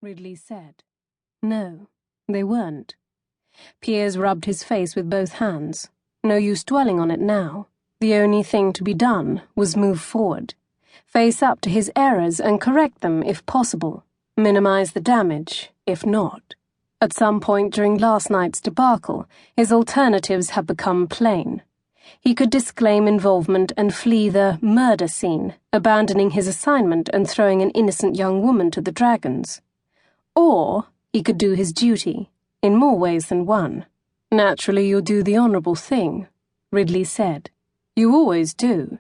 Ridley said. No, they weren't. Piers rubbed his face with both hands. No use dwelling on it now. The only thing to be done was move forward, face up to his errors and correct them if possible, minimize the damage if not. At some point during last night's debacle, his alternatives had become plain. He could disclaim involvement and flee the murder scene, abandoning his assignment and throwing an innocent young woman to the dragons. Or he could do his duty, in more ways than one. Naturally, you'll do the honourable thing, Ridley said. You always do.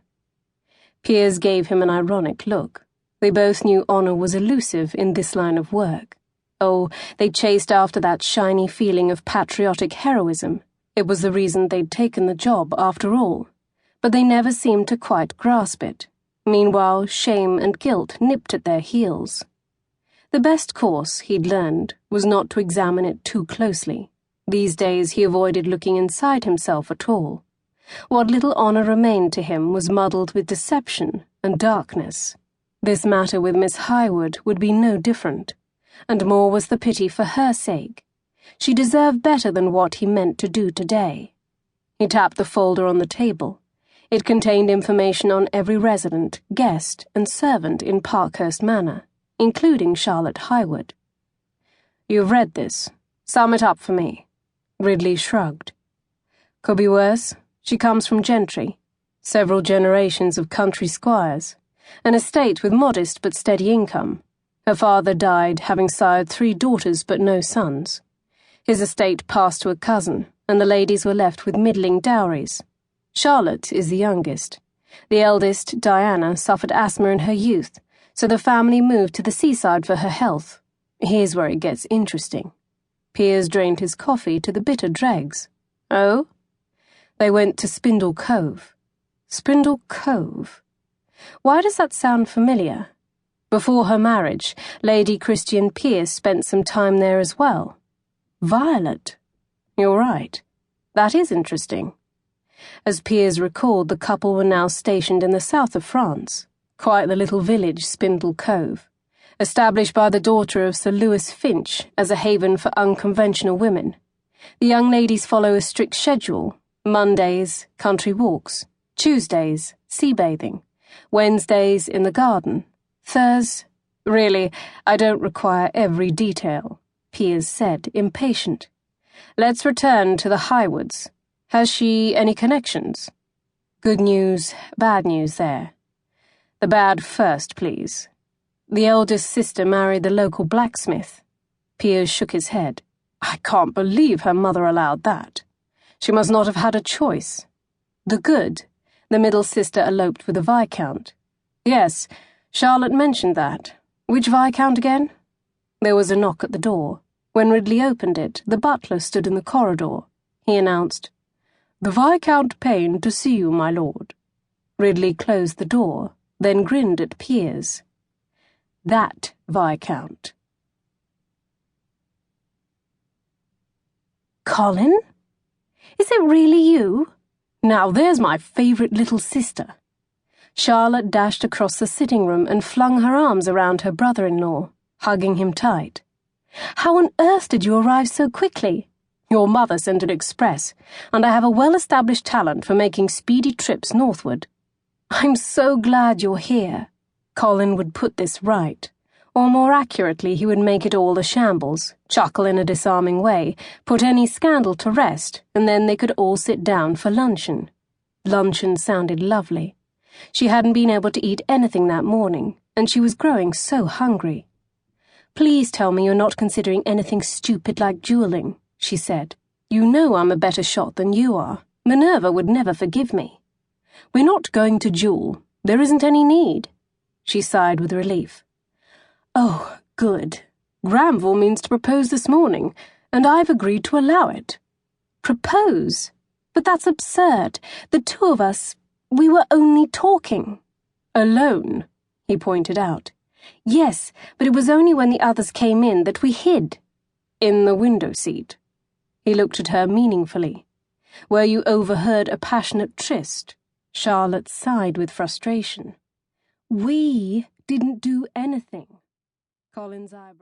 Piers gave him an ironic look. They both knew honour was elusive in this line of work. Oh, they chased after that shiny feeling of patriotic heroism. It was the reason they'd taken the job, after all. But they never seemed to quite grasp it. Meanwhile, shame and guilt nipped at their heels. The best course, he'd learned, was not to examine it too closely. These days he avoided looking inside himself at all. What little honour remained to him was muddled with deception and darkness. This matter with Miss Highwood would be no different, and more was the pity for her sake. She deserved better than what he meant to do today. He tapped the folder on the table. It contained information on every resident, guest, and servant in Parkhurst Manor, including Charlotte Highwood. You've read this. Sum it up for me. Ridley shrugged. Could be worse. She comes from gentry. Several generations of country squires. An estate with modest but steady income. Her father died, having sired 3 daughters but no sons. His estate passed to a cousin, and the ladies were left with middling dowries. Charlotte is the youngest. The eldest, Diana, suffered asthma in her youth, so the family moved to the seaside for her health. Here's where it gets interesting. Piers drained his coffee to the bitter dregs. Oh? They went to Spindle Cove. Spindle Cove? Why does that sound familiar? Before her marriage, Lady Christian Piers spent some time there as well. Violet. You're right. That is interesting. As Piers recalled, the couple were now stationed in the south of France. Quite the little village, Spindle Cove, established by the daughter of Sir Lewis Finch as a haven for unconventional women. The young ladies follow a strict schedule. Mondays, country walks. Tuesdays, sea bathing. Wednesdays, in the garden. Thursdays... Really, I don't require every detail, Piers said, impatient. Let's return to the Highwoods. Has she any connections? Good news, bad news there. The bad first, please. The eldest sister married the local blacksmith. Piers shook his head. I can't believe her mother allowed that. She must not have had a choice. The good, the middle sister eloped with a viscount. Yes, Charlotte mentioned that. Which viscount again? There was a knock at the door. When Ridley opened it, the butler stood in the corridor. He announced, The Viscount Payne to see you, my lord. Ridley closed the door, then grinned at Piers. That Viscount. Colin? Is it really you? Now there's my favourite little sister. Charlotte dashed across the sitting room and flung her arms around her brother-in-law, hugging him tight. How on earth did you arrive so quickly? Your mother sent an express, and I have a well-established talent for making speedy trips northward. I'm so glad you're here. Colin would put this right. Or more accurately, he would make it all a shambles, chuckle in a disarming way, put any scandal to rest, and then they could all sit down for luncheon. Luncheon sounded lovely. She hadn't been able to eat anything that morning, and she was growing so hungry. Please tell me you're not considering anything stupid like duelling, she said. You know I'm a better shot than you are. Minerva would never forgive me. We're not going to duel. There isn't any need. She sighed with relief. Oh, good. Granville means to propose this morning, and I've agreed to allow it. Propose? But that's absurd. The two of us, we were only talking. Alone, he pointed out. Yes, but it was only when the others came in that we hid. In the window seat. He looked at her meaningfully. Where you overheard a passionate tryst. Charlotte sighed with frustration. We didn't do anything. Colin's eyebrows.